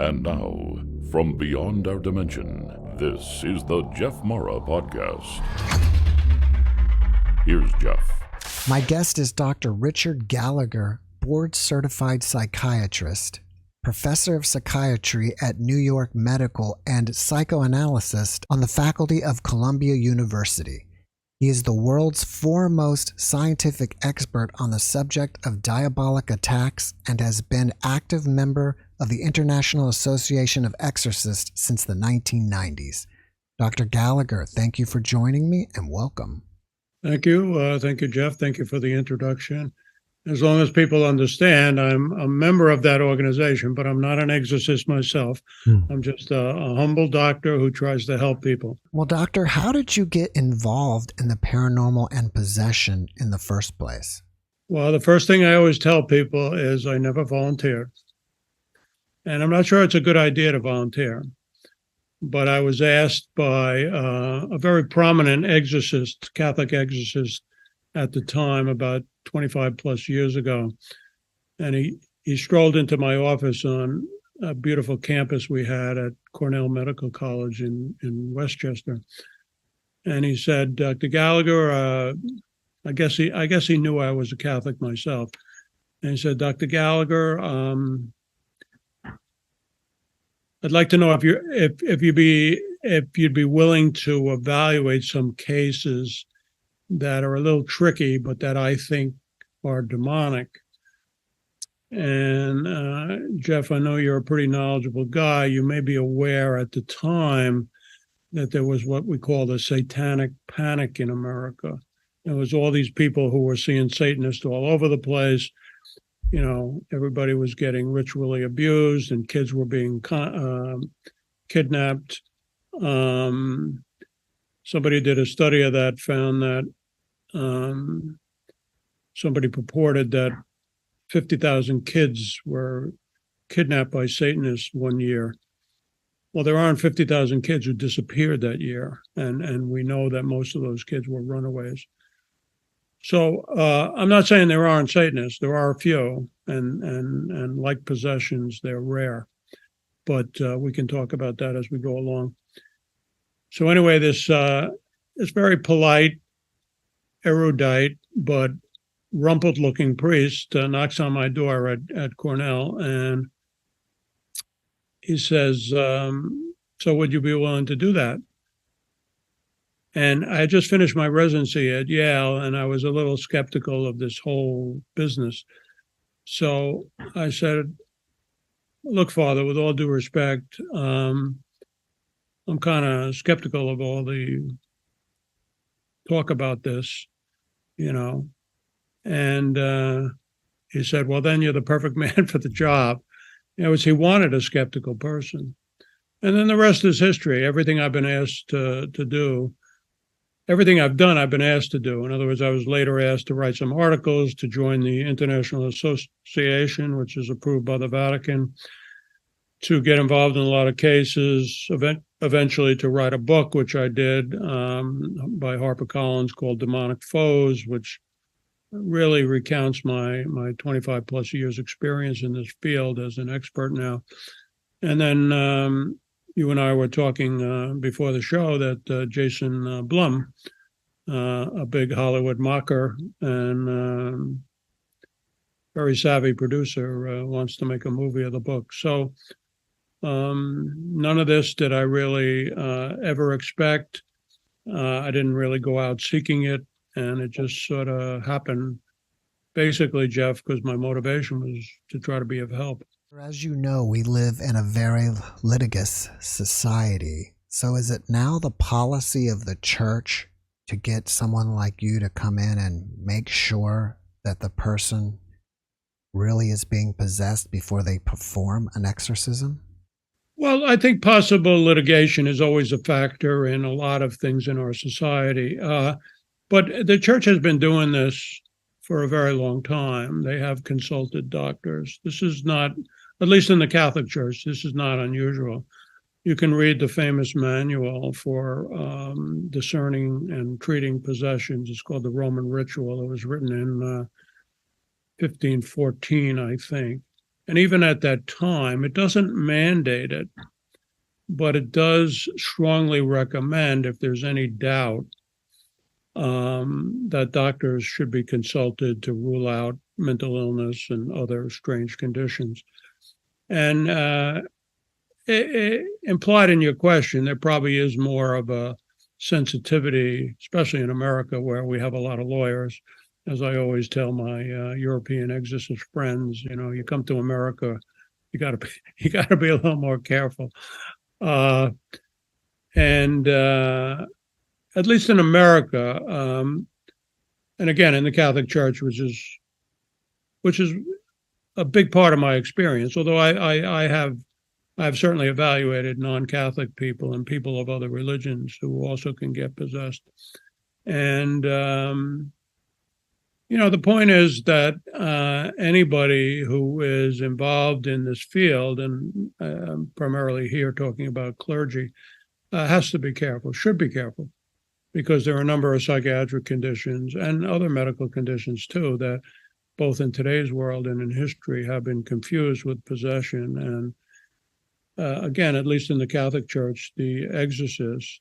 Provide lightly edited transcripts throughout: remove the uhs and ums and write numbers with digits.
And now, from beyond our dimension, this is the JeffMara podcast. Here's Jeff. My guest is Dr. Richard Gallagher, board-certified psychiatrist, professor of psychiatry at New York Medical, and psychoanalyst on the faculty of Columbia University. He is the world's foremost scientific expert on the subject of diabolic attacks and has been active member of the International Association of Exorcists since the 1990s. Dr. Gallagher, thank you for joining me and welcome. Thank you. Thank you, Jeff. Thank you for the introduction. As long as people understand, I'm a member of that organization, but I'm not an exorcist myself. I'm just a humble doctor who tries to help people. Well, doctor, how did you get involved in the paranormal and possession in the first place? Well, the first thing I always tell people is I never volunteered. And I'm not sure it's a good idea to volunteer. But I was asked by a very prominent exorcist, Catholic exorcist at the time, about 25 plus years ago. And he strolled into my office on a beautiful campus we had at Cornell Medical College in Westchester. And he said, Dr. Gallagher, I guess he knew I was a Catholic myself. And he said, Dr. Gallagher, I'd like to know if you'd be willing to evaluate some cases that are a little tricky, but that I think are demonic. And Jeff, I know you're a pretty knowledgeable guy. You may be aware at the time that there was what we call the satanic panic in America. There was all these people who were seeing Satanists all over the place. You know, everybody was getting ritually abused and kids were being kidnapped. Somebody did a study of that, found that somebody purported that 50,000 kids were kidnapped by Satanists one year. Well, there aren't 50,000 kids who disappeared that year, and we know that most of those kids were runaways. So I'm not saying there aren't Satanists. There are a few, and like possessions, they're rare. But we can talk about that as we go along. So anyway, this very polite, erudite, but rumpled-looking priest knocks on my door at Cornell, and he says, so would you be willing to do that? And I had just finished my residency at Yale, and I was a little skeptical of this whole business. So I said, look, Father, with all due respect, I'm kind of skeptical of all the talk about this, you know. And he said, well, then you're the perfect man for the job. He wanted a skeptical person. And then the rest is history. Everything I've been asked to do, everything I've done, I've been asked to do. In other words, I was later asked to write some articles, to join the International Association, which is approved by the Vatican, to get involved in a lot of cases, eventually to write a book, which I did by HarperCollins called Demonic Foes, which really recounts my 25 plus years experience in this field as an expert now. And then you and I were talking before the show that Jason Blum, a big Hollywood mocker and very savvy producer, wants to make a movie of the book. So none of this did I really ever expect. I didn't really go out seeking it, and it just sort of happened, basically, Jeff, because my motivation was to try to be of help. As you know, we live in a very litigious society. So is it now the policy of the church to get someone like you to come in and make sure that the person really is being possessed before they perform an exorcism? Well, I think possible litigation is always a factor in a lot of things in our society. But the church has been doing this for a very long time. They have consulted doctors. This is not, at least in the Catholic Church, this is not unusual. You can read the famous manual for discerning and treating possessions. It's called the Roman Ritual. It was written in 1514, I think. And even at that time, it doesn't mandate it, but it does strongly recommend, if there's any doubt, that doctors should be consulted to rule out mental illness and other strange conditions. And implied in your question, there probably is more of a sensitivity, especially in America, where we have a lot of lawyers. As I always tell my European exorcist friends, you come to America, you got to be a little more careful. And at least in America, and again in the Catholic Church, which is a big part of my experience. Although I've certainly evaluated non-Catholic people and people of other religions who also can get possessed. And the point is that anybody who is involved in this field, and I'm primarily here talking about clergy, has to be careful, should be careful, because there are a number of psychiatric conditions and other medical conditions too that both in today's world and in history have been confused with possession. And again, at least in the Catholic Church, the exorcist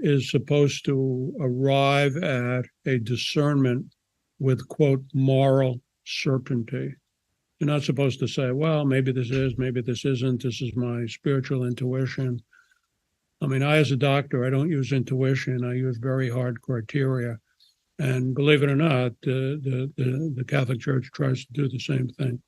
is supposed to arrive at a discernment with, quote, moral certainty. You're not supposed to say, well, maybe this is, maybe this isn't, this is my spiritual intuition. I mean, as a doctor, I don't use intuition. I use very hard criteria. And believe it or not, the Catholic Church tries to do the same thing.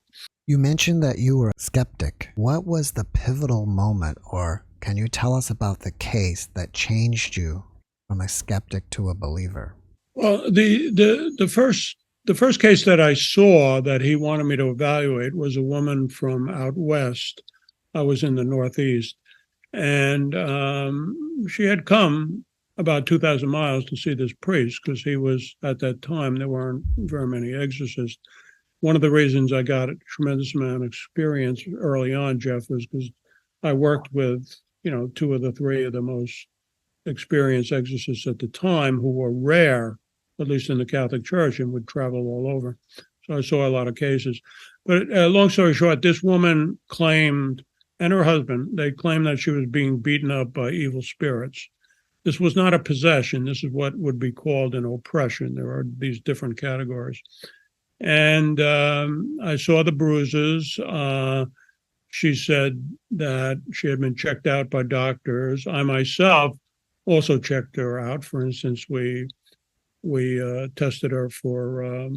You mentioned that you were a skeptic. What was the pivotal moment, or can you tell us about the case that changed you from a skeptic to a believer? Well, the first case that I saw that he wanted me to evaluate was a woman from out west. I was in the Northeast, and she had come about 2,000 miles to see this priest because he was, at that time, there weren't very many exorcists. One of the reasons I got a tremendous amount of experience early on, Jeff, was because I worked with, two of the three of the most experienced exorcists at the time who were rare, at least in the Catholic Church, and would travel all over. So I saw a lot of cases. But long story short, this woman claimed, and her husband, they claimed that she was being beaten up by evil spirits. This was not a possession. This is what would be called an oppression. There are these different categories. And I saw the bruises. She said that she had been checked out by doctors. I myself also checked her out. For instance, we tested her for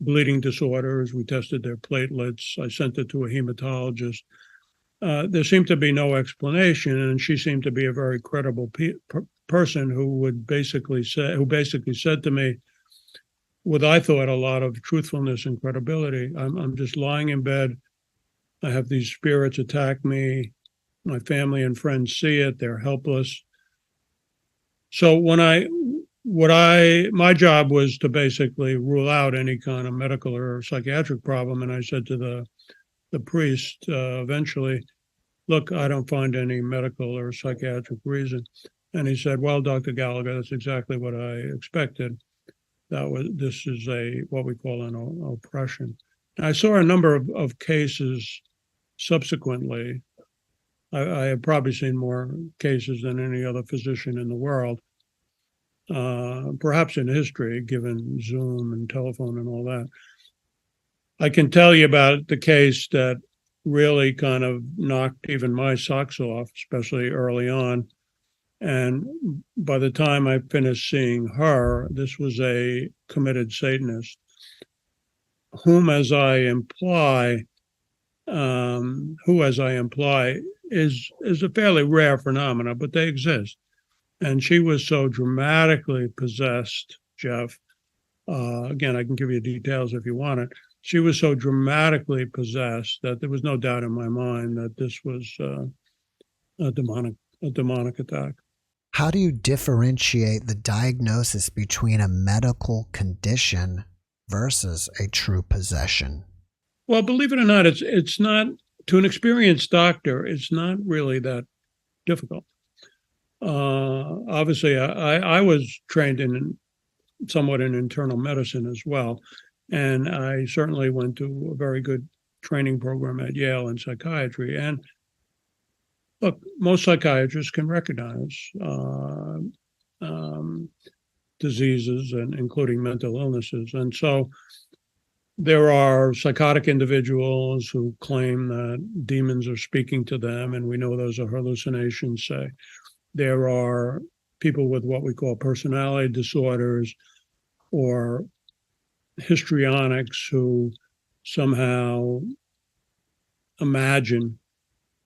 bleeding disorders. We tested their platelets. I sent it to a hematologist. There seemed to be no explanation, and she seemed to be a very credible person who basically said to me, with, I thought, a lot of truthfulness and credibility, I'm just lying in bed. I have these spirits attack me. My family and friends see it. They're helpless. So my job was to basically rule out any kind of medical or psychiatric problem. And I said to the priest eventually, look, I don't find any medical or psychiatric reason. And he said, well, Dr. Gallagher, that's exactly what I expected. This is what we call an oppression. I saw a number of cases subsequently. I have probably seen more cases than any other physician in the world, perhaps in history, given Zoom and telephone and all that. I can tell you about the case that really kind of knocked even my socks off, especially early on. And by the time I finished seeing her, this was a committed Satanist, who, as I imply, is a fairly rare phenomena, but they exist. And she was so dramatically possessed, Jeff. Again, I can give you details if you want it. She was so dramatically possessed that there was no doubt in my mind that this was a demonic attack. How do you differentiate the diagnosis between a medical condition versus a true possession? Well, believe it or not, it's not, to an experienced doctor, it's not really that difficult. Obviously, I was trained somewhat in internal medicine as well. And I certainly went to a very good training program at Yale in psychiatry. And look, most psychiatrists can recognize diseases, and including mental illnesses. And so there are psychotic individuals who claim that demons are speaking to them, and we know those are hallucinations, say. There are people with what we call personality disorders or histrionics who somehow imagine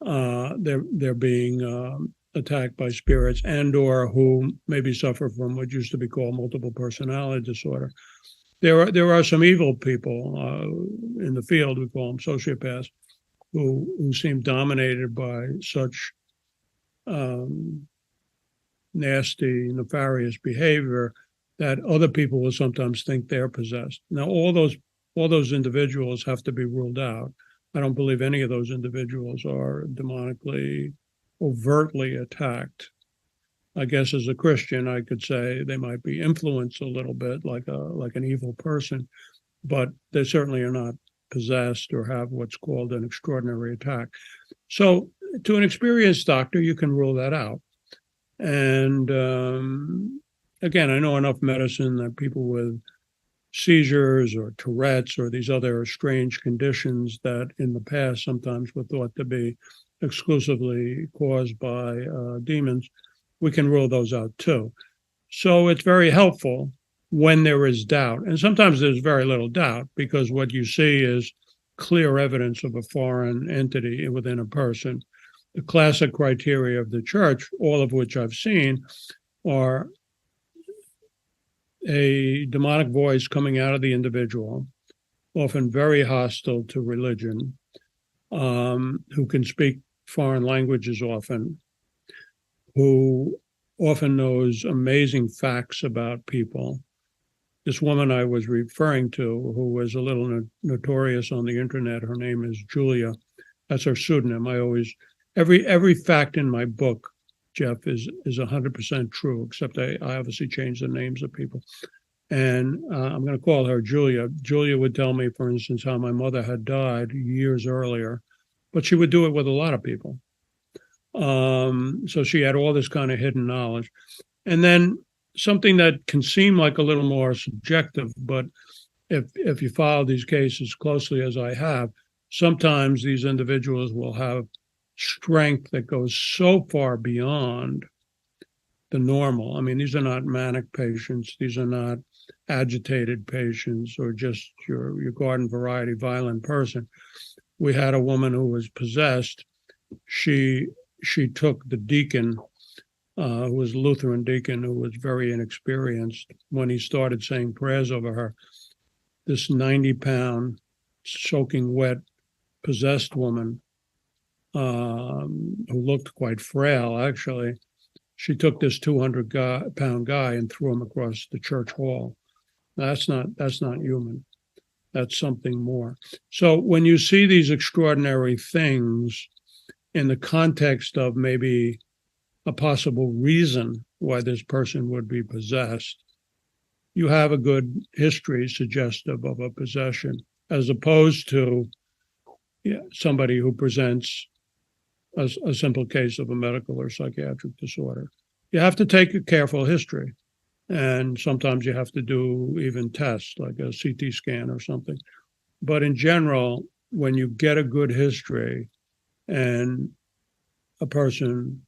they're being attacked by spirits, and or who maybe suffer from what used to be called multiple personality disorder. There are some evil people in the field, we call them sociopaths, who seem dominated by such nasty, nefarious behavior that other people will sometimes think they're possessed. Now, all those individuals have to be ruled out. I don't believe any of those individuals are demonically, overtly attacked. I guess as a Christian, I could say they might be influenced a little bit like an evil person, but they certainly are not possessed or have what's called an extraordinary attack. So to an experienced doctor, you can rule that out. And again, I know enough medicine that people with seizures or Tourette's or these other strange conditions that in the past sometimes were thought to be exclusively caused by demons, we can rule those out too. So it's very helpful when there is doubt. And sometimes there's very little doubt because what you see is clear evidence of a foreign entity within a person. The classic criteria of the church, all of which I've seen, are a demonic voice coming out of the individual, often very hostile to religion, who can speak foreign languages often, who often knows amazing facts about people. This woman I was referring to, who was a little notorious on the internet, her name is Julia. That's her pseudonym. I always, every fact in my book, Jeff, is 100% true, except I obviously changed the names of people. And I'm going to call her Julia. Julia would tell me, for instance, how my mother had died years earlier, but she would do it with a lot of people. So she had all this kind of hidden knowledge. And then something that can seem like a little more subjective, but if you follow these cases closely as I have, sometimes these individuals will have strength that goes so far beyond the normal. I mean, these are not manic patients. These are not agitated patients or just your garden variety violent person. We had a woman who was possessed. She took the deacon, who was a Lutheran deacon, who was very inexperienced. When he started saying prayers over her, this 90-pound, soaking wet, possessed woman, who looked quite frail, actually, she took this 200-pound guy and threw him across the church hall. That's not human. That's something more. So when you see these extraordinary things in the context of maybe a possible reason why this person would be possessed, you have a good history suggestive of a possession, as opposed to somebody who presents a simple case of a medical or psychiatric disorder. You have to take a careful history, and sometimes you have to do even tests like a CT scan or something. But in general, when you get a good history and a person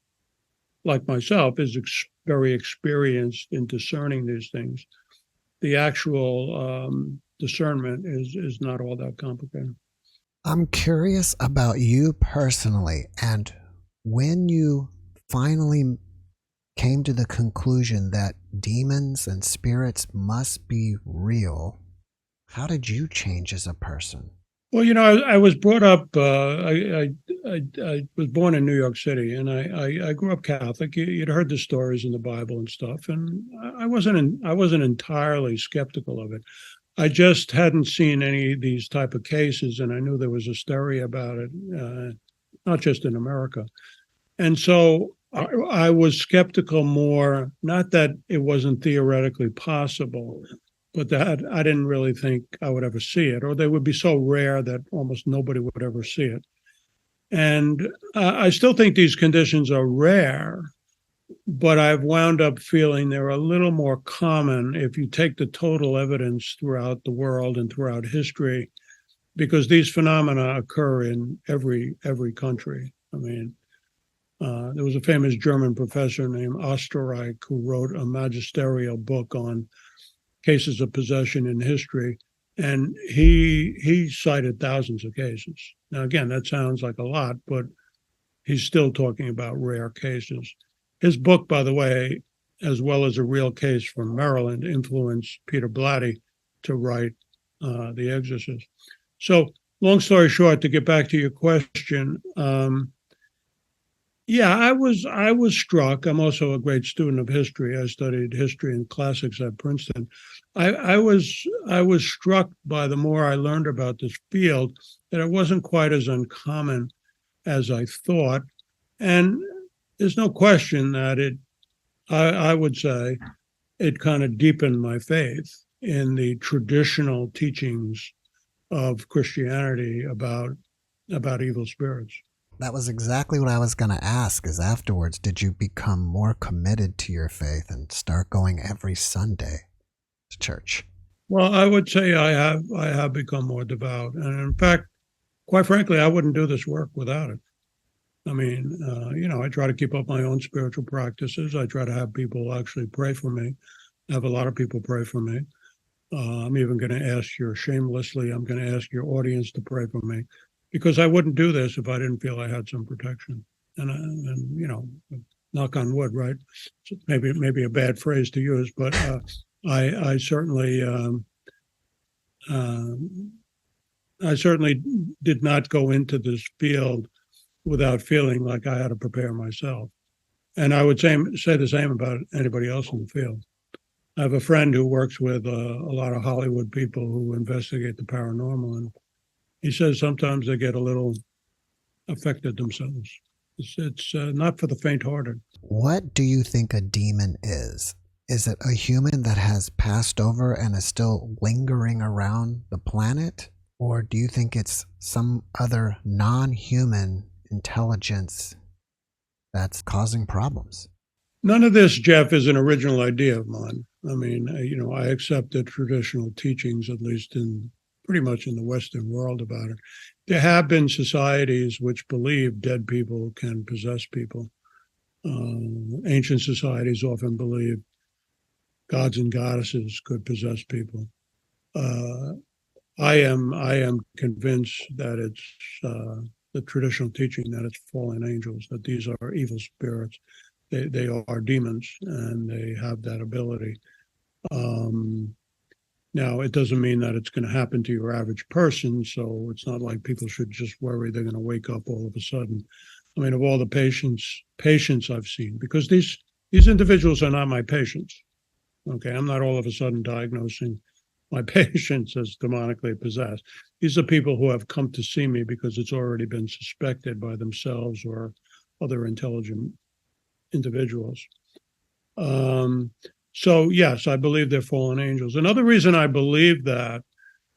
like myself is very experienced in discerning these things, the actual discernment is not all that complicated. I'm curious about you personally, and when you finally came to the conclusion that demons and spirits must be real, how did you change as a person? Well, I was brought up. I was born in New York City, and I grew up Catholic. You'd heard the stories in the Bible and stuff, and I wasn't entirely skeptical of it. I just hadn't seen any of these type of cases, and I knew there was hysteria about it, not just in America. And so I was skeptical more, not that it wasn't theoretically possible, but that I didn't really think I would ever see it, or they would be so rare that almost nobody would ever see it. And I still think these conditions are rare, but I've wound up feeling they're a little more common if you take the total evidence throughout the world and throughout history, because these phenomena occur in every country. I mean, there was a famous German professor named Osterreich who wrote a magisterial book on cases of possession in history, and he cited thousands of cases. Now, again, that sounds like a lot, but he's still talking about rare cases. His book, by the way, as well as a real case from Maryland, influenced Peter Blatty to write The Exorcist. So, long story short, to get back to your question, yeah, I was struck. I'm also a great student of history. I studied history and classics at Princeton. I was struck by the more I learned about this field that it wasn't quite as uncommon as I thought. And there's no question that I would say it kind of deepened my faith in the traditional teachings of Christianity about evil spirits. That was exactly what I was going to ask, is afterwards, did you become more committed to your faith and start going every Sunday to church? Well, I would say I have become more devout. And in fact, quite frankly, I wouldn't do this work without it. I mean, I try to keep up my own spiritual practices. I try to have people actually pray for me. I have a lot of people pray for me. I'm even going to ask I'm going to ask your audience to pray for me, because I wouldn't do this if I didn't feel I had some protection. And knock on wood, right? So maybe a bad phrase to use, but I certainly did not go into this field without feeling like I had to prepare myself. And I would say the same about anybody else in the field. I have a friend who works with a lot of Hollywood people who investigate the paranormal, and he says sometimes they get a little affected themselves. It's not for the faint-hearted. What do you think a demon is? Is it a human that has passed over and is still lingering around the planet? Or do you think it's some other non-human intelligence that's causing problems? None of this, Jeff, is an original idea of mine. I mean, I accept the traditional teachings, at least pretty much in the Western world, about it. There have been societies which believe dead people can possess people. Ancient societies often believed gods and goddesses could possess people. I am convinced that it's the traditional teaching that it's fallen angels, that these are evil spirits. They are demons, and they have that ability. Now, it doesn't mean that it's going to happen to your average person, so it's not like people should just worry they're going to wake up all of a sudden. I mean, of all the patients I've seen, because these individuals are not my patients. Okay, I'm not all of a sudden diagnosing my patients as demonically possessed. These are people who have come to see me because it's already been suspected by themselves or other intelligent individuals. So yes, I believe they're fallen angels. Another reason I believe that,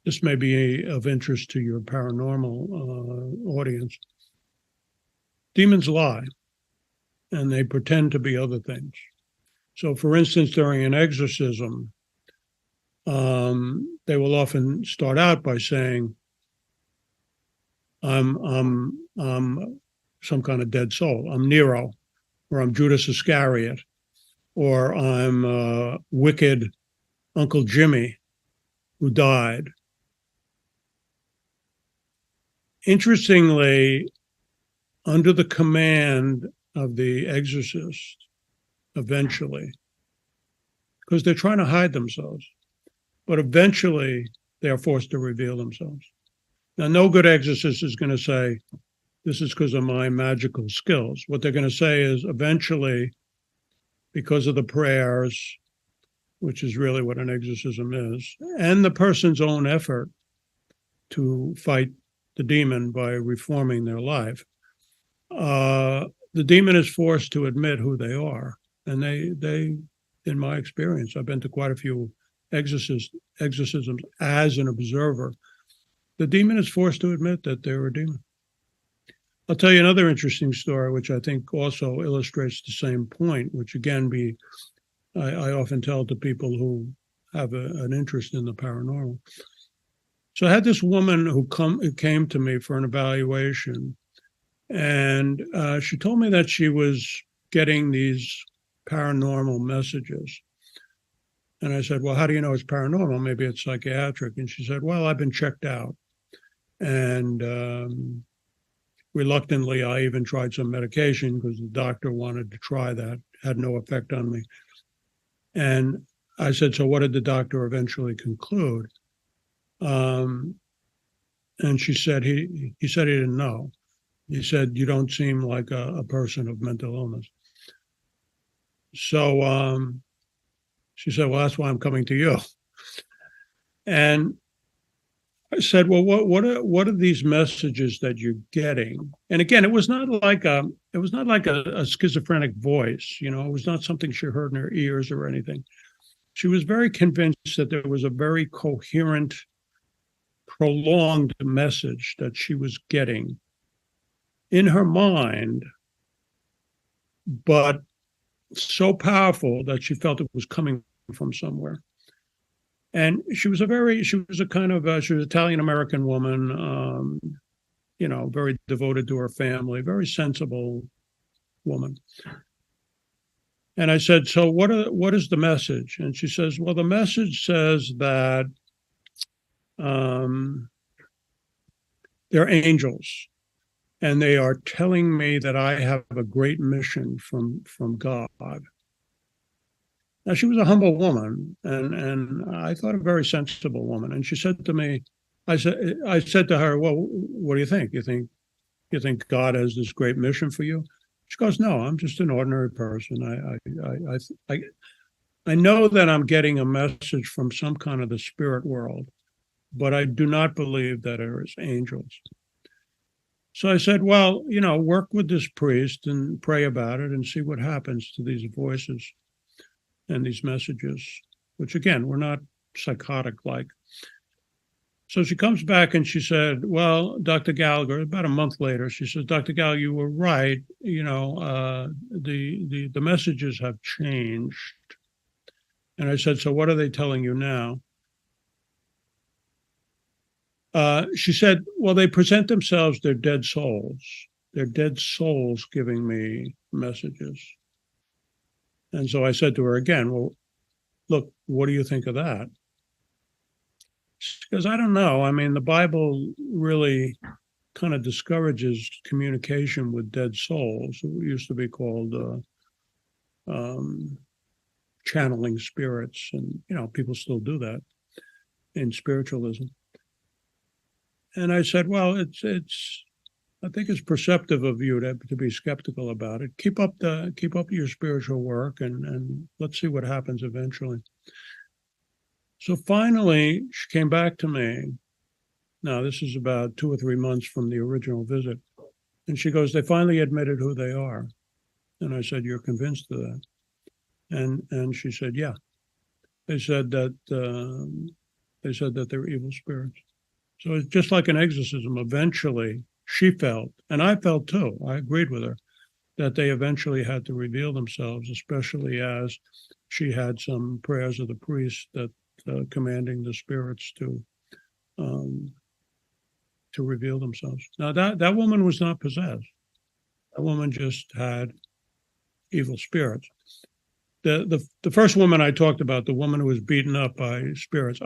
this may be of interest to your paranormal audience, demons lie, and they pretend to be other things. So for instance, during an exorcism, they will often start out by saying, I'm some kind of dead soul. I'm Nero, or I'm Judas Iscariot, or I'm wicked Uncle Jimmy who died. Interestingly, under the command of the exorcist, eventually, because they're trying to hide themselves, but eventually they are forced to reveal themselves. Now, no good exorcist is going to say, this is because of my magical skills. What they're going to say is, eventually, because of the prayers, which is really what an exorcism is, and the person's own effort to fight the demon by reforming their life, the demon is forced to admit who they are. And they, in my experience, I've been to quite a few exorcisms as an observer, the demon is forced to admit that they're a demon. I'll tell you another interesting story, which I think also illustrates the same point, which again I often tell to people who have an interest in the paranormal. So I had this woman who came to me for an evaluation, and she told me that she was getting these paranormal messages. And I said, well, how do you know it's paranormal? Maybe it's psychiatric. And she said, well, I've been checked out. And reluctantly, I even tried some medication because the doctor wanted to try that, had no effect on me. And I said, so what did the doctor eventually conclude? And she said, he said he didn't know. He said, you don't seem like a person of mental illness. So she said, well, that's why I'm coming to you. And I said, well, what are these messages that you're getting? And again, it was not like a schizophrenic voice, you know, it was not something she heard in her ears or anything. She was very convinced that there was a very coherent, prolonged message that she was getting in her mind, but so powerful that she felt it was coming from somewhere. And she was a kind of, she was an Italian-American woman, you know, very devoted to her family, very sensible woman. And I said, so what is the message? And she says, well, the message says that they're angels, and they are telling me that I have a great mission from God. Now, she was a humble woman, and I thought a very sensible woman. And she said to me, I said to her, well, what do you think? You think God has this great mission for you? She goes, no, I'm just an ordinary person. I know that I'm getting a message from some kind of the spirit world, but I do not believe that there is angels. So I said, well, you know, work with this priest and pray about it and see what happens to these voices and these messages, which again, were not psychotic-like. So she comes back and she said, well, Dr. Gallagher, about a month later, she says, Dr. Gallagher, you were right. You know, the messages have changed. And I said, so what are they telling you now? She said, well, they present themselves, they're dead souls. They're dead souls giving me messages. And so I said to her again, well, look, what do you think of that? Because I don't know. I mean, the Bible really kind of discourages communication with dead souls. It used to be called channeling spirits. And, you know, people still do that in spiritualism. And I said, well, I think it's perceptive of you to be skeptical about it. Keep up your spiritual work and let's see what happens eventually. So finally, she came back to me. Now, this is about 2 or 3 months from the original visit. And she goes, they finally admitted who they are. And I said, you're convinced of that? And she said, yeah. They said that they're evil spirits. So it's just like an exorcism. Eventually, she felt, and I felt too, I agreed with her, that they eventually had to reveal themselves, especially as she had some prayers of the priest that commanding the spirits to reveal themselves. Now, that woman was not possessed. That woman just had evil spirits. The first woman I talked about, the woman who was beaten up by spirits,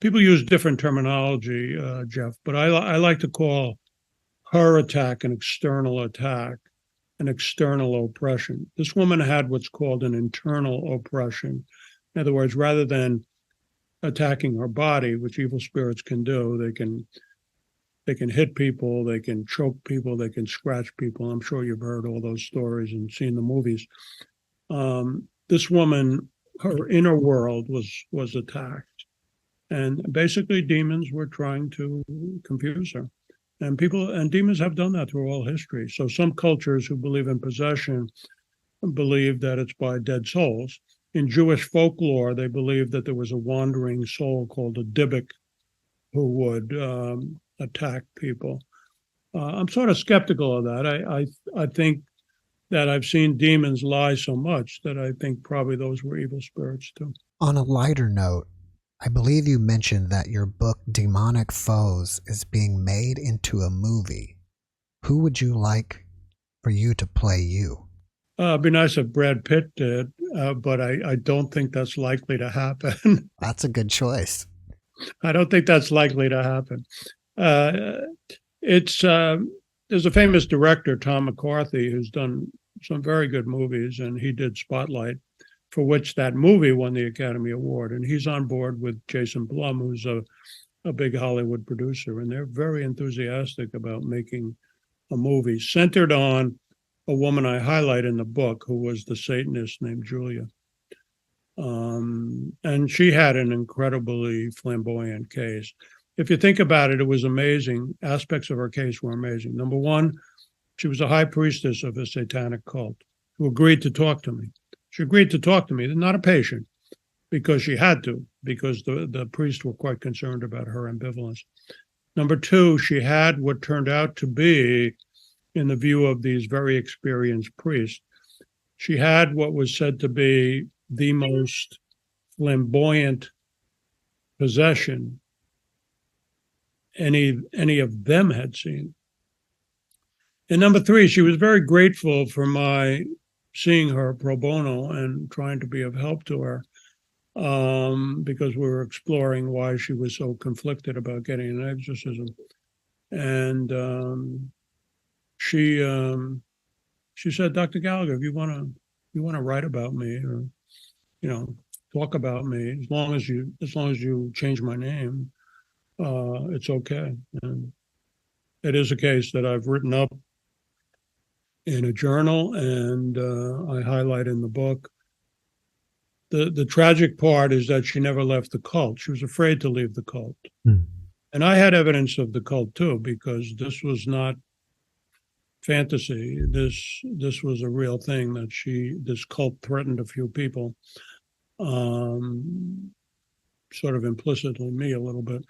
people use different terminology, Jeff, but I like to call her attack an external attack, an external oppression. This woman had what's called an internal oppression. In other words, rather than attacking her body, which evil spirits can do, they can hit people, they can choke people, they can scratch people. I'm sure you've heard all those stories and seen the movies. This woman, her inner world was attacked, and basically demons were trying to confuse her. And demons have done that through all history. So some cultures who believe in possession believe that it's by dead souls. in Jewish folklore, they believed that there was a wandering soul called a Dybbuk who would attack people. I'm sort of skeptical of that. I think that I've seen demons lie so much that I think probably those were evil spirits too. On a lighter note, I believe you mentioned that your book Demonic Foes is being made into a movie. Who would you like for you to play you? It'd be nice if Brad Pitt did, but I don't think that's likely to happen. That's a good choice. I don't think that's likely to happen. There's a famous director, Tom McCarthy, who's done some very good movies, and he did Spotlight, for which that movie won the Academy Award. And he's on board with Jason Blum, who's a big Hollywood producer, and they're very enthusiastic about making a movie centered on a woman I highlight in the book who was the Satanist named Julia. And she had an incredibly flamboyant case. If you think about it, it was amazing. Aspects of her case were amazing. Number one, she was a high priestess of a satanic cult who agreed to talk to me. She agreed to talk to me, not a patient, because she had to, because the priests were quite concerned about her ambivalence. Number two, she had what turned out to be, in the view of these very experienced priests, she had what was said to be the most flamboyant possession any of them had seen. And number three, she was very grateful for my seeing her pro bono and trying to be of help to her, because we were exploring why she was so conflicted about getting an exorcism. And she said, Dr. Gallagher, if you want to write about me, or talk about me, as long as you change my name, it's okay. And it is a case that I've written up in a journal, and I highlight in the book. The tragic part is that she never left the cult. She was afraid to leave the cult. And I had evidence of the cult too, because this was not fantasy. This was a real thing that this cult threatened a few people, sort of implicitly me a little bit.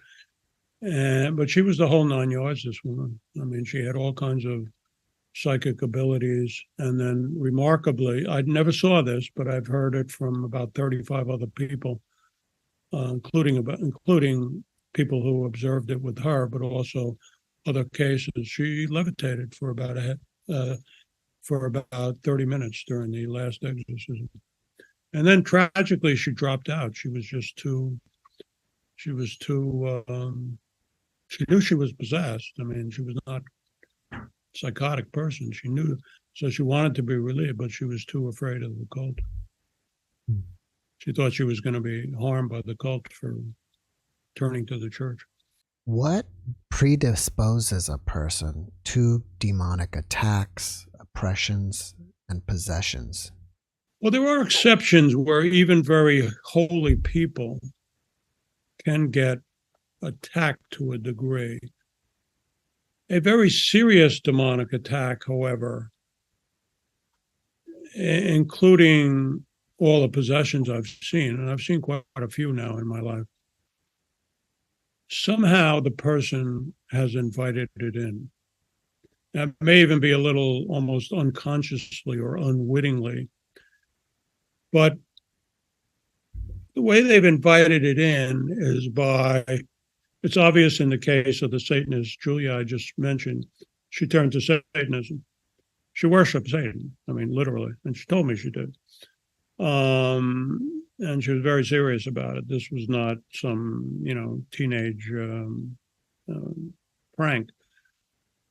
But she was the whole 9 yards, this woman. I mean, she had all kinds of psychic abilities. And then remarkably, I never saw this, but I've heard it from about 35 other people, including people who observed it with her, but also other cases. She levitated for about 30 minutes during the last exorcism. And then tragically, she dropped out. She knew she was possessed. I mean, she was not a psychotic person. She knew, so she wanted to be relieved, but she was too afraid of the cult. She thought she was going to be harmed by the cult for turning to the church. What predisposes a person to demonic attacks, oppressions, and possessions? Well, there are exceptions where even very holy people can get attacked to a degree. A very serious demonic attack, however, including all the possessions I've seen, and I've seen quite a few now in my life, somehow the person has invited it in. That may even be a little almost unconsciously or unwittingly, but the way they've invited it in is by, it's obvious in the case of the Satanist Julia I just mentioned. She turned to Satanism. She worshiped Satan, I mean, literally, and she told me she did. And she was very serious about it. This was not some, teenage prank.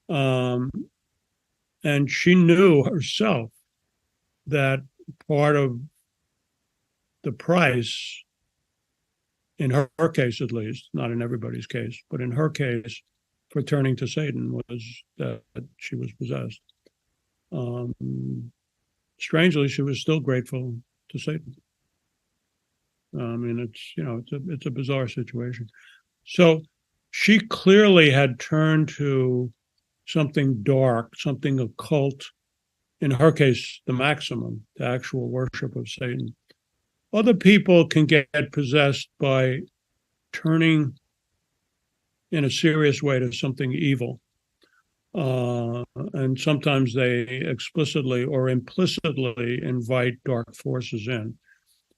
And she knew herself that part of the price, in her case at least, not in everybody's case, but in her case, for turning to Satan was that she was possessed. Strangely, she was still grateful to Satan. I mean, it's a bizarre situation. So she clearly had turned to something dark, something occult. In her case, the maximum, the actual worship of Satan. Other people can get possessed by turning in a serious way to something evil. And sometimes they explicitly or implicitly invite dark forces in.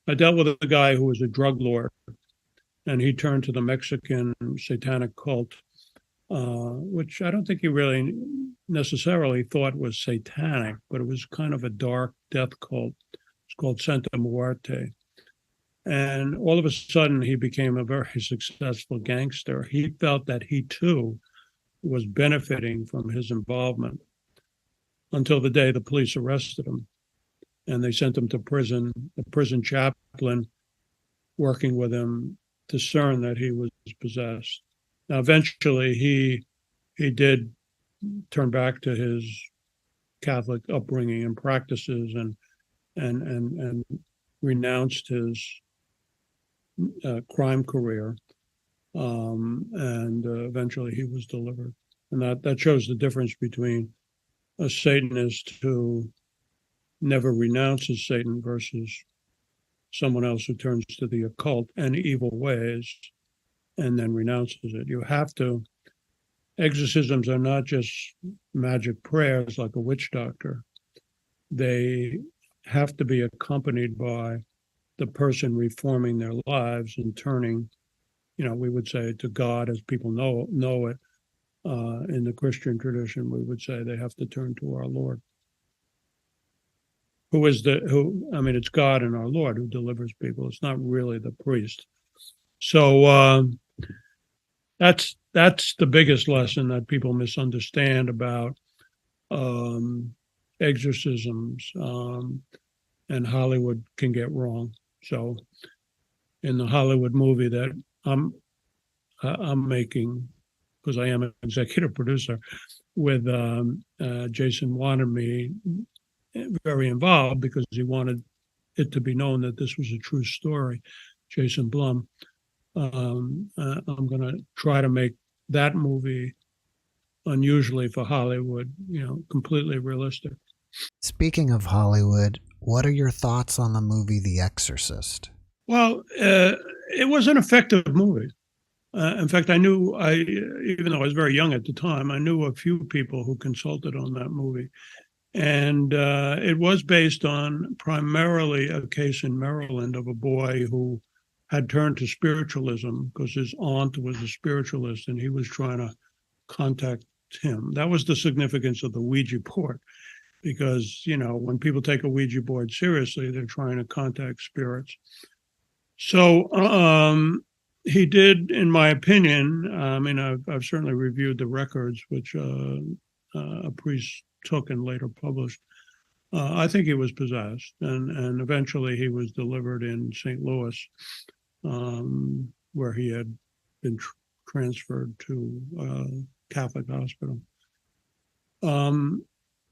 I dealt with a guy who was a drug lord, and he turned to the Mexican satanic cult, which I don't think he really necessarily thought was satanic, but it was kind of a dark death cult. It's called Santa Muerte. And all of a sudden, he became a very successful gangster. He felt that he too was benefiting from his involvement until the day the police arrested him and they sent him to prison. The prison chaplain working with him discerned that he was possessed. Now, eventually, he did turn back to his Catholic upbringing and practices and renounced his crime career. And eventually he was delivered. And that shows the difference between a Satanist who never renounces Satan versus someone else who turns to the occult and evil ways and then renounces it. You have to, exorcisms are not just magic prayers like a witch doctor. They have to be accompanied by the person reforming their lives and turning, we would say to God, as people know it. In the Christian tradition, we would say they have to turn to our Lord. It's God and our Lord who delivers people. It's not really the priest. So that's the biggest lesson that people misunderstand about exorcisms, and Hollywood can get wrong. So in the Hollywood movie that I'm making, because I am an executive producer, with Jason wanted me very involved because he wanted it to be known that this was a true story, Jason Blum. I'm going to try to make that movie, unusually for Hollywood, completely realistic. Speaking of Hollywood, what are your thoughts on the movie The Exorcist? Well, it was an effective movie. In fact, even though I was very young at the time, I knew a few people who consulted on that movie. And it was based on primarily a case in Maryland of a boy who had turned to spiritualism because his aunt was a spiritualist and he was trying to contact him. That was the significance of the Ouija board, because, when people take a Ouija board seriously, they're trying to contact spirits. So he did, in my opinion, I've certainly reviewed the records, which a priest took and later published. I think he was possessed, and eventually he was delivered in St. Louis, where he had been transferred to a Catholic hospital.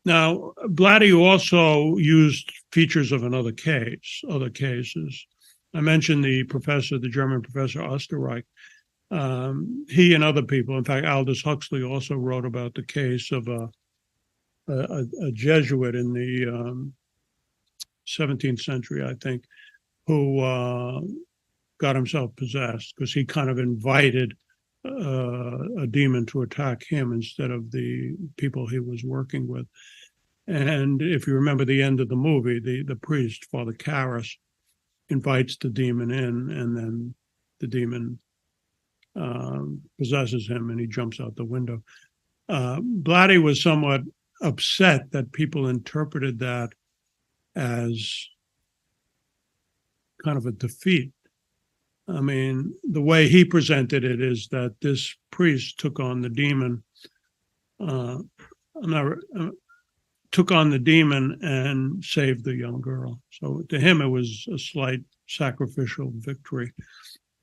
Now, Blatty also used features of other cases. I mentioned the German professor Osterreich. He and other people, in fact, Aldous Huxley also wrote about the case of a Jesuit in the 17th century, I think, who got himself possessed because he kind of invited a demon to attack him instead of the people he was working with. And if you remember the end of the movie, the priest, Father Karras, invites the demon in, and then the demon possesses him and he jumps out the window. Blatty was somewhat upset that people interpreted that as kind of a defeat. I mean, the way he presented it is that this priest took on the demon, took on the demon and saved the young girl. So to him, it was a slight sacrificial victory.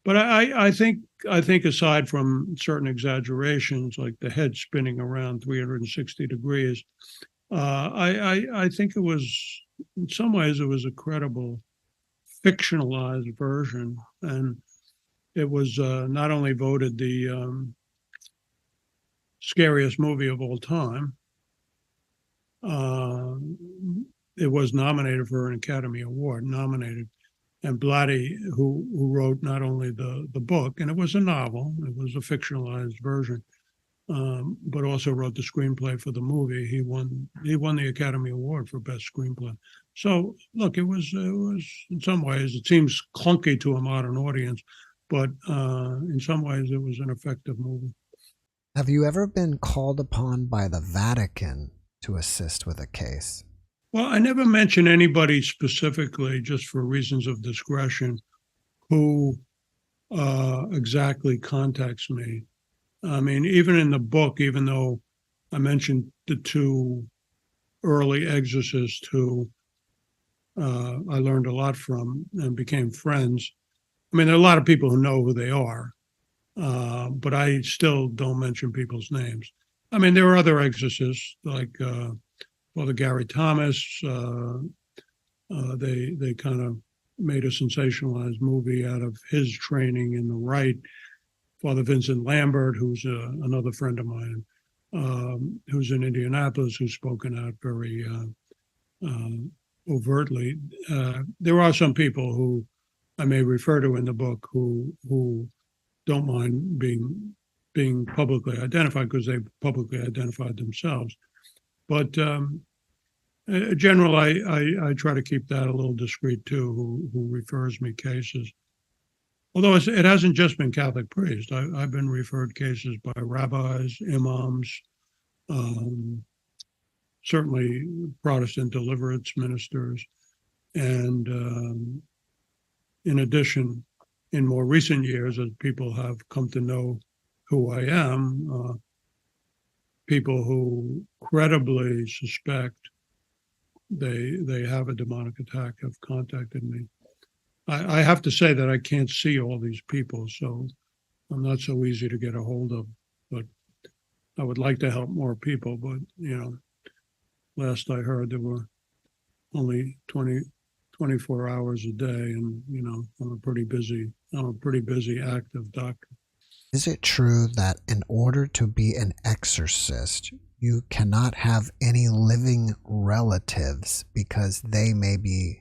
But I think aside from certain exaggerations, like the head spinning around 360 degrees, I think it was, in some ways, it was a credible fictionalized version, and it was not only voted the scariest movie of all time, it was nominated for an Academy Award, and Blatty, who wrote not only the book, and it was a novel, it was a fictionalized version, but also wrote the screenplay for the movie. He won the Academy Award for Best Screenplay. So look, it was in some ways, it seems clunky to a modern audience, but in some ways it was an effective movie. Have you ever been called upon by the Vatican to assist with a case? Well, I never mention anybody specifically, just for reasons of discretion, who exactly contacts me. I mean, even in the book, even though I mentioned the two early exorcists who I learned a lot from and became friends. I mean, there are a lot of people who know who they are, but I still don't mention people's names. I mean, there are other exorcists like Father Gary Thomas. They kind of made a sensationalized movie out of his training in the rite. Father Vincent Lambert, who's another friend of mine, who's in Indianapolis, who's spoken out very overtly. There are some people who I may refer to in the book who don't mind being publicly identified because they publicly identified themselves. But in general, I try to keep that a little discreet too, who refers me cases. Although it hasn't just been Catholic priests. I've been referred cases by rabbis, imams, certainly Protestant deliverance ministers. And in addition, in more recent years, as people have come to know who I am, people who credibly suspect they have a demonic attack have contacted me. I have to say that I can't see all these people, so I'm not so easy to get a hold of. But I would like to help more people. But, last I heard there were only 24 hours a day. And, I'm a pretty busy active doctor. Is it true that in order to be an exorcist, you cannot have any living relatives because they may be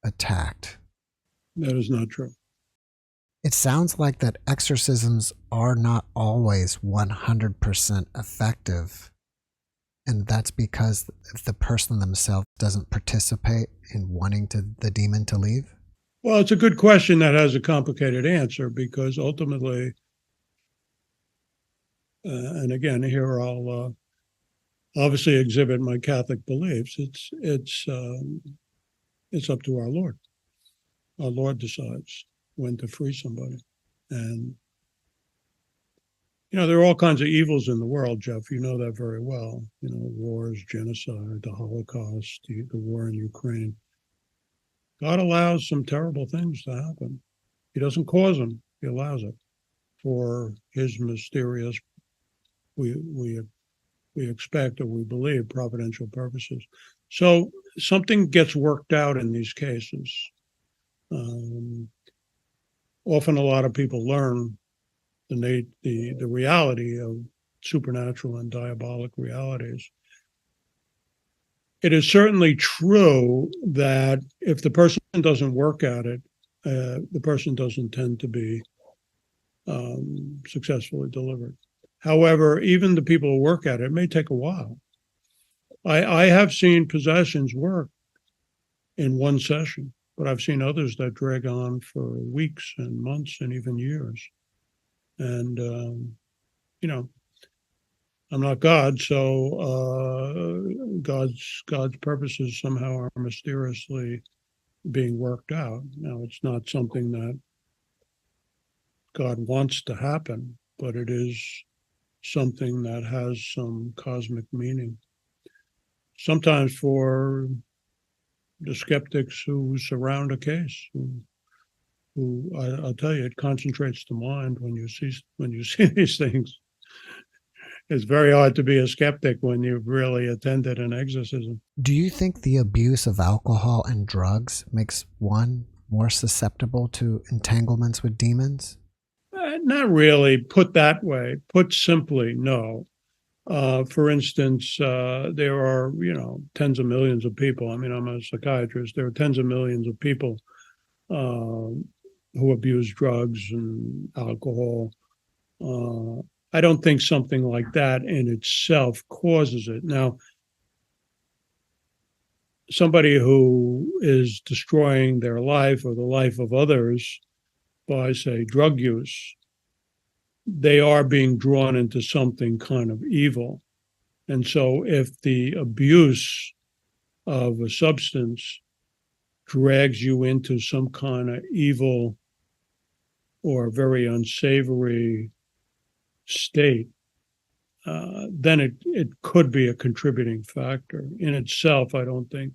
attacked? That is not true. It sounds like that exorcisms are not always 100% effective. And that's because if the person themselves doesn't participate in wanting the demon to leave? Well, it's a good question that has a complicated answer because ultimately, and again, here I'll obviously exhibit my Catholic beliefs. It's up to our Lord. Our Lord decides when to free somebody. And, there are all kinds of evils in the world, Jeff. You know that very well. Wars, genocide, the Holocaust, the war in Ukraine. God allows some terrible things to happen. He doesn't cause them. He allows it for his mysterious, we expect or we believe, providential purposes. So something gets worked out in these cases. Often a lot of people learn the reality of supernatural and diabolic realities. It is certainly true that if the person doesn't work at it, the person doesn't tend to be successfully delivered. However, even the people who work at it may take a while. I have seen possessions work in one session, but I've seen others that drag on for weeks and months and even years. And, I'm not God, so God's purposes somehow are mysteriously being worked out. Now, it's not something that God wants to happen, but it is something that has some cosmic meaning. Sometimes for the skeptics who surround a case, who I'll tell you, it concentrates the mind when you see these things. It's very hard to be a skeptic when you've really attended an exorcism. Do you think the abuse of alcohol and drugs makes one more susceptible to entanglements with demons? Not really put that way. Put simply, no. For instance, there are, tens of millions of people. I mean, I'm a psychiatrist. There are tens of millions of people who abuse drugs and alcohol. I don't think something like that in itself causes it. Now, somebody who is destroying their life or the life of others by, say, drug use, they are being drawn into something kind of evil. And so if the abuse of a substance drags you into some kind of evil or very unsavory state, then it could be a contributing factor. In itself, I don't think,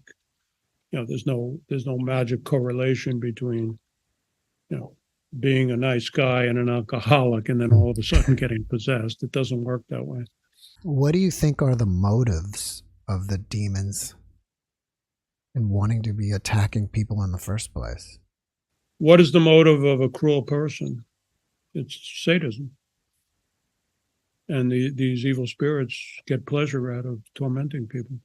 there's no magic correlation between, being a nice guy and an alcoholic and then all of a sudden getting possessed. It doesn't work that way. What do you think are the motives of the demons in wanting to be attacking people in the first place? What is the motive of a cruel person? It's sadism. And these evil spirits get pleasure out of tormenting people.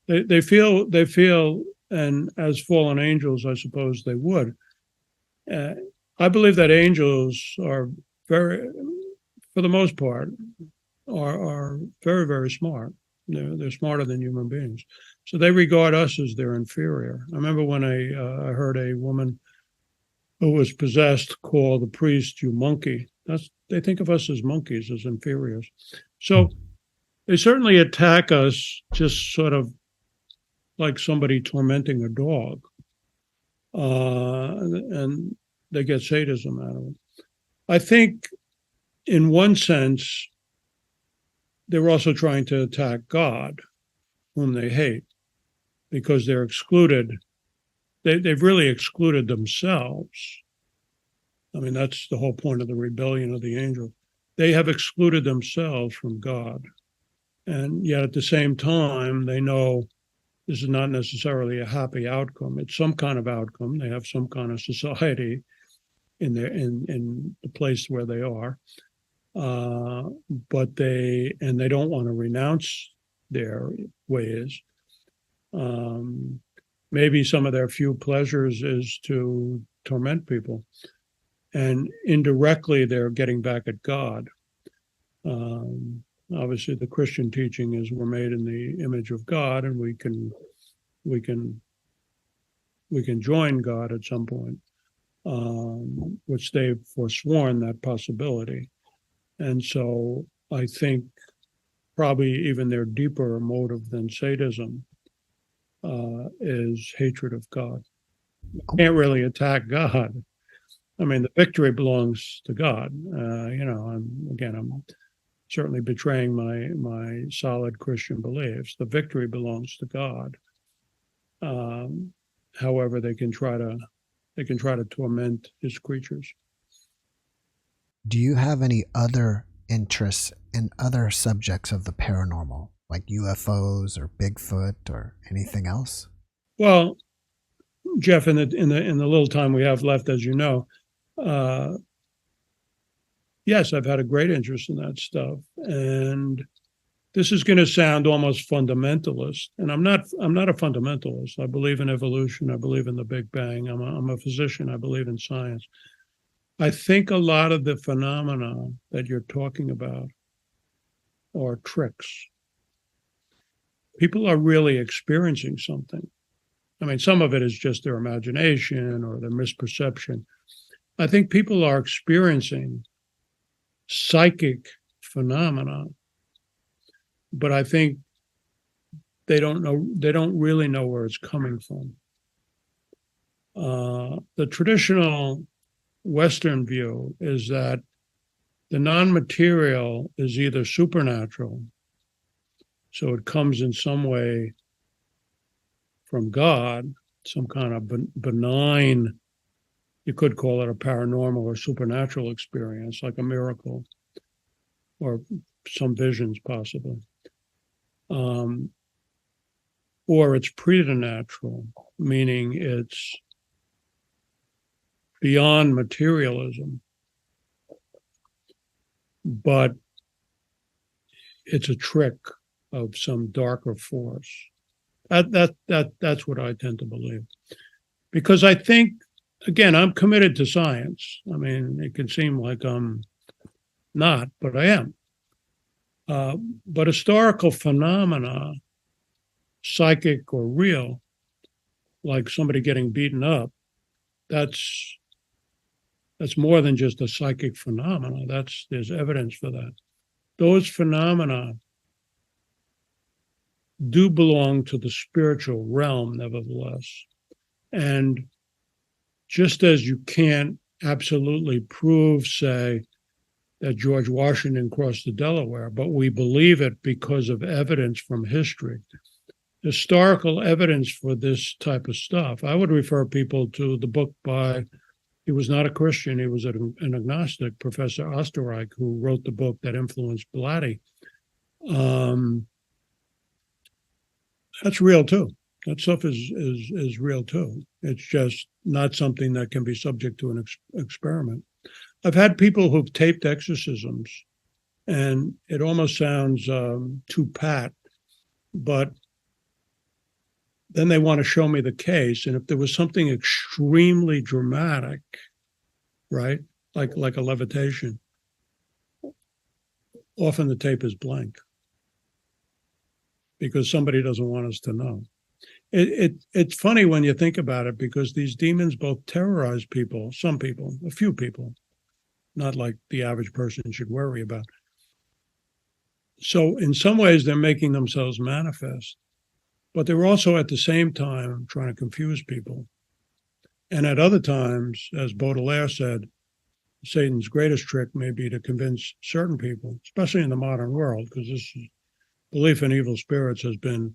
They feel, and as fallen angels, I suppose they would. I believe that angels are very, for the most part, are very, very smart. They're smarter than human beings. So they regard us as their inferior. I remember when I heard a woman who was possessed call the priest, "You monkey." They think of us as monkeys, as inferiors. So they certainly attack us just sort of like somebody tormenting a dog. And they get sadism out of it. I think in one sense, they're also trying to attack God, whom they hate, because they're excluded. They've really excluded themselves. I mean, that's the whole point of the rebellion of the angel. They have excluded themselves from God. And yet at the same time, they know this is not necessarily a happy outcome. It's some kind of outcome. They have some kind of society in the place where they are. But they don't want to renounce their ways. Maybe some of their few pleasures is to torment people. And indirectly, they're getting back at God. Obviously, the Christian teaching is we're made in the image of God, and we can join God at some point, which they've forsworn that possibility. And so I think probably even their deeper motive than sadism is hatred of God. You can't really attack God. I mean, the victory belongs to God. I'm certainly betraying my solid Christian beliefs. The victory belongs to God. However, they can try to torment his creatures. Do you have any other interests in other subjects of the paranormal, like UFOs or Bigfoot or anything else? Well, Jeff, in the little time we have left, as you know, yes, I've had a great interest in that stuff, and this is going to sound almost fundamentalist, and I'm not a fundamentalist. I believe in evolution. I believe in the Big Bang. I'm a physician. I believe in science. I think a lot of the phenomena that you're talking about are tricks. People are really experiencing something. I mean, some of it is just their imagination or their misperception. I think people are experiencing psychic phenomena, but I think they don't really know where it's coming from. The traditional Western view is that the non-material is either supernatural, so it comes in some way from God, some kind of benign, you could call it a paranormal or supernatural experience, like a miracle, or some visions possibly. Or it's preternatural, meaning it's beyond materialism, but it's a trick of some darker force. That's what I tend to believe, because I think again, I'm committed to science. I mean, it can seem like I'm not, but I am. But historical phenomena, psychic or real, like somebody getting beaten up, that's more than just a psychic phenomena. There's evidence for that. Those phenomena do belong to the spiritual realm, nevertheless. And just as you can't absolutely prove, say, that George Washington crossed the Delaware, but we believe it because of evidence from history, historical evidence for this type of stuff. I would refer people to the book by, he was not a Christian, he was an agnostic, Professor Osterreich, who wrote the book that influenced Blatty. That's real too. That stuff is real too. It's just not something that can be subject to an experiment. I've had people who've taped exorcisms, and it almost sounds too pat, but then they want to show me the case. And if there was something extremely dramatic, right, like a levitation, often the tape is blank because somebody doesn't want us to know. It's funny when you think about it, because these demons both terrorize people, some people, a few people, not like the average person should worry about. So in some ways, they're making themselves manifest, but they're also at the same time trying to confuse people. And at other times, as Baudelaire said, Satan's greatest trick may be to convince certain people, especially in the modern world, because this belief in evil spirits has been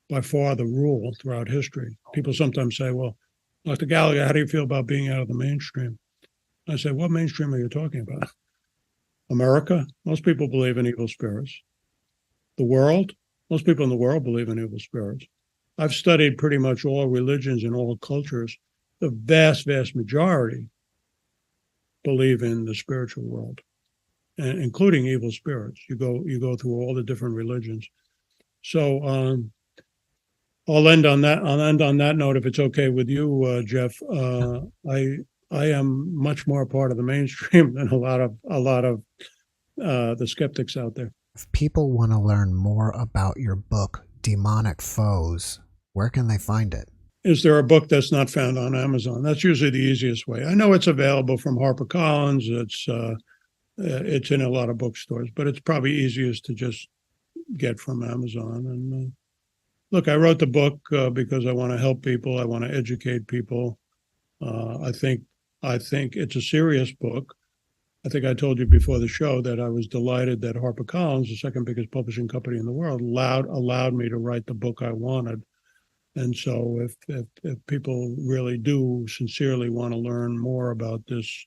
by far the rule throughout history. People sometimes say, well, Dr. Gallagher, how do you feel about being out of the mainstream? I say, what mainstream are you talking about? America? Most people believe in evil spirits. The world? Most people in the world believe in evil spirits. I've studied pretty much all religions and all cultures. The vast, vast majority believe in the spiritual world, and including evil spirits. You go through all the different religions. So I'll end on that. I'll end on that note, if it's okay with you, Jeff. I am much more part of the mainstream than a lot of the skeptics out there. If people want to learn more about your book, Demonic Foes, where can they find it? Is there a book that's not found on Amazon? That's usually the easiest way. I know it's available from HarperCollins. It's in a lot of bookstores, but it's probably easiest to just get from Amazon. And look, I wrote the book because I want to help people. I want to educate people. I think it's a serious book. I think I told you before the show that I was delighted that HarperCollins, the second biggest publishing company in the world, allowed me to write the book I wanted. And so if people really do sincerely want to learn more about this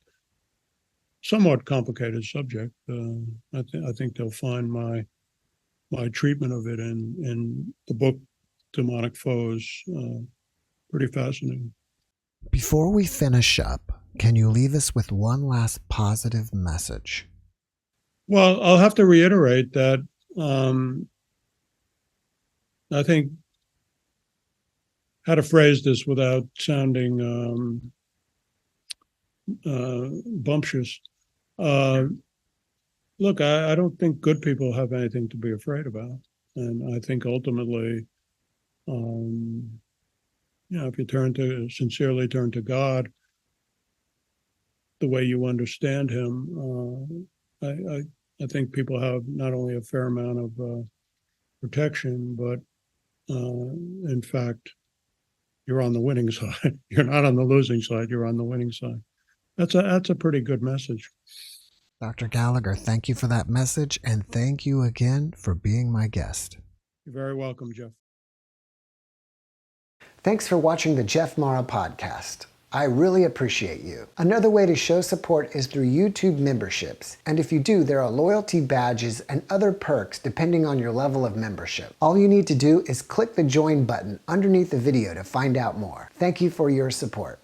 somewhat complicated subject, I think they'll find my treatment of it in the book Demonic Foes pretty fascinating. Before we finish up, can you leave us with one last positive message? Well, I'll have to reiterate that I think how to phrase this without sounding bumptious. Look, I don't think good people have anything to be afraid about. And I think ultimately, if you sincerely turn to God the way you understand him, I think people have not only a fair amount of protection, but in fact, you're on the winning side. You're not on the losing side. You're on the winning side. That's a pretty good message. Dr. Gallagher, thank you for that message, and thank you again for being my guest. You're very welcome, Jeff. Thanks for watching the JeffMara podcast. I really appreciate you. Another way to show support is through YouTube memberships. And if you do, there are loyalty badges and other perks depending on your level of membership. All you need to do is click the join button underneath the video to find out more. Thank you for your support.